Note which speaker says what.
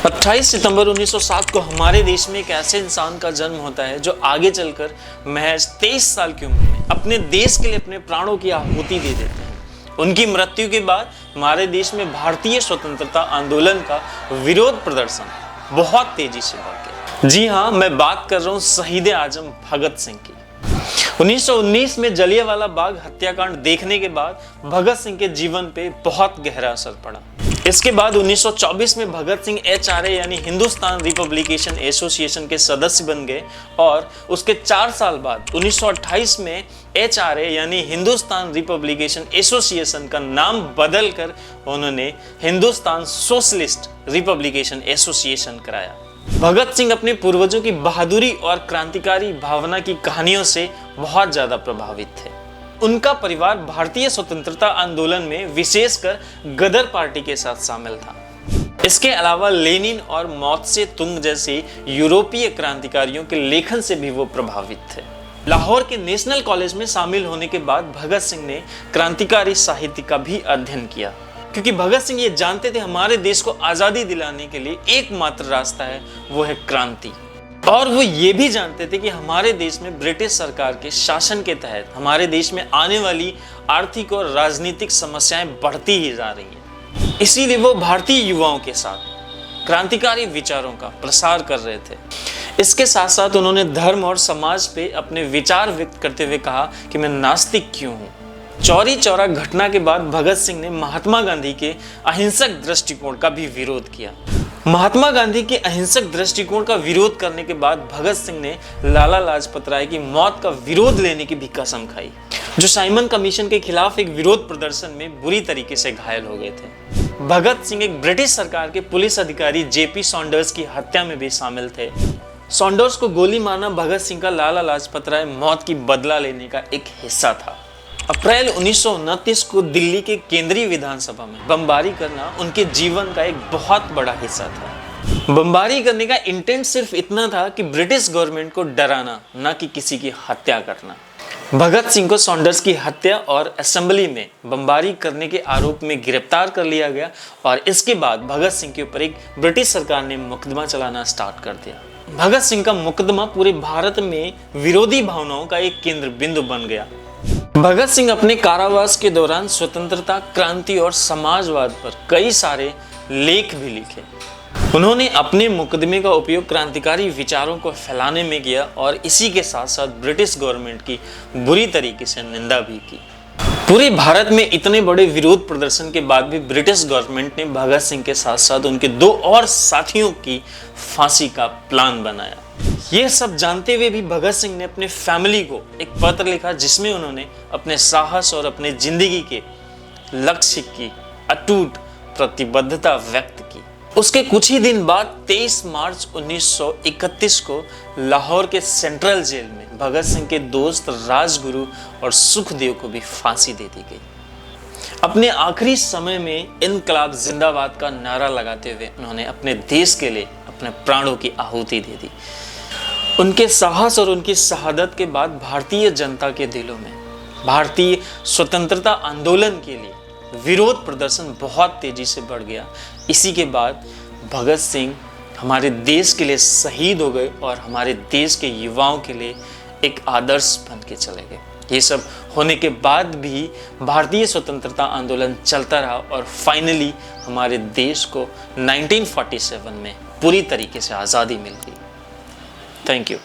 Speaker 1: 28 सितंबर 1907 को हमारे देश में एक ऐसे इंसान का जन्म होता है जो आगे चलकर महज 23 साल की उम्र में अपने देश के लिए अपने प्राणों की आहुति दे देते हैं। उनकी मृत्यु के बाद हमारे देश में भारतीय स्वतंत्रता आंदोलन का विरोध प्रदर्शन बहुत तेजी से बढ़ गया। जी हाँ, मैं बात कर रहा हूँ शहीद आजम भगत सिंह की। 1919 में जलियांवाला बाग हत्याकांड देखने के बाद भगत सिंह के जीवन पे बहुत गहरा असर पड़ा। इसके बाद 1924 में भगत सिंह HRA यानी हिंदुस्तान रिपब्लिकेशन एसोसिएशन के सदस्य बन गए और उसके 4 साल बाद 1928 में HRA यानी हिंदुस्तान रिपब्लिकेशन एसोसिएशन का नाम बदलकर उन्होंने हिंदुस्तान सोशलिस्ट रिपब्लिकेशन एसोसिएशन कराया। भगत सिंह अपने पूर्वजों की बहादुरी और क्रांतिकारी भावना की कहानियों से बहुत ज्यादा प्रभावित थे। उनका परिवार भारतीय स्वतंत्रता आंदोलन में विशेषकर गदर पार्टी के साथ शामिल था। इसके अलावा लेनिन और माओ त्से तुंग जैसे यूरोपीय क्रांतिकारियों के लेखन से भी वो प्रभावित थे। लाहौर के नेशनल कॉलेज में शामिल होने के बाद भगत सिंह ने क्रांतिकारी साहित्य का भी अध्ययन किया, क्योंकि भगत सिंह ये जानते थे हमारे देश को आजादी दिलाने के लिए एकमात्र रास्ता है, वो है क्रांति। और वो ये भी जानते थे कि हमारे देश में ब्रिटिश सरकार के शासन के तहत हमारे देश में आने वाली आर्थिक और राजनीतिक समस्याएं बढ़ती ही जा रही हैं। इसीलिए वो भारतीय युवाओं के साथ क्रांतिकारी विचारों का प्रसार कर रहे थे। इसके साथ साथ उन्होंने धर्म और समाज पे अपने विचार व्यक्त करते हुए कहा कि मैं नास्तिक क्यों हूँ। चौरी चौरा घटना के बाद भगत सिंह ने महात्मा गांधी के अहिंसक दृष्टिकोण का भी विरोध किया। महात्मा गांधी के अहिंसक दृष्टिकोण का विरोध करने के बाद भगत सिंह ने लाला लाजपत राय की मौत का विरोध लेने की भी कसम खाई, जो साइमन कमीशन के खिलाफ एक विरोध प्रदर्शन में बुरी तरीके से घायल हो गए थे। भगत सिंह एक ब्रिटिश सरकार के पुलिस अधिकारी JP सॉन्डर्स की हत्या में भी शामिल थे। सॉन्डर्स को गोली मारना भगत सिंह का लाला लाजपत राय मौत की बदला लेने का एक हिस्सा था। अप्रैल 1929 को दिल्ली के केंद्रीय विधानसभा में बमबारी करना उनके जीवन का एक बहुत बड़ा हिस्सा था। बमबारी करने का इंटेंट सिर्फ इतना था कि ब्रिटिश गवर्नमेंट को डराना, न कि किसी की हत्या करना। भगत सिंह को सॉन्डर्स की हत्या और असेंबली में बमबारी करने के आरोप में गिरफ्तार कर लिया गया और इसके बाद भगत सिंह के ऊपर एक ब्रिटिश सरकार ने मुकदमा चलाना स्टार्ट कर दिया। भगत सिंह का मुकदमा पूरे भारत में विरोधी भावनाओं का एक केंद्र बिंदु बन गया। भगत सिंह अपने कारावास के दौरान स्वतंत्रता, क्रांति और समाजवाद पर कई सारे लेख भी लिखे। उन्होंने अपने मुकदमे का उपयोग क्रांतिकारी विचारों को फैलाने में किया और इसी के साथ साथ ब्रिटिश गवर्नमेंट की बुरी तरीके से निंदा भी की। पूरे भारत में इतने बड़े विरोध प्रदर्शन के बाद भी ब्रिटिश गवर्नमेंट ने भगत सिंह के साथ साथ उनके 2 और साथियों की फांसी का प्लान बनाया। ये सब जानते हुए भी भगत सिंह ने अपने फैमिली को एक पत्र लिखा, जिसमें उन्होंने अपने साहस और अपने जिंदगी के लक्ष्य की अटूट प्रतिबद्धता व्यक्त की। उसके कुछ ही दिन बाद 23 मार्च 1931 को लाहौर के सेंट्रल जेल में भगत सिंह के दोस्त राजगुरु और सुखदेव को भी फांसी दे दी गई। अपने आखिरी समय में इनकलाब जिंदाबाद का नारा लगाते हुए उन्होंने अपने देश के लिए अपने प्राणों की आहुति दे दी। उनके साहस और उनकी शहादत के बाद भारतीय जनता के दिलों में भारतीय स्वतंत्रता आंदोलन के लिए विरोध प्रदर्शन बहुत तेजी से बढ़ गया। इसी के बाद भगत सिंह हमारे देश के लिए शहीद हो गए और हमारे देश के युवाओं के लिए एक आदर्श बन के चले गए। ये सब होने के बाद भी भारतीय स्वतंत्रता आंदोलन चलता रहा और फाइनली हमारे देश को 1947 में पूरी तरीके से आज़ादी मिल गई। Thank you.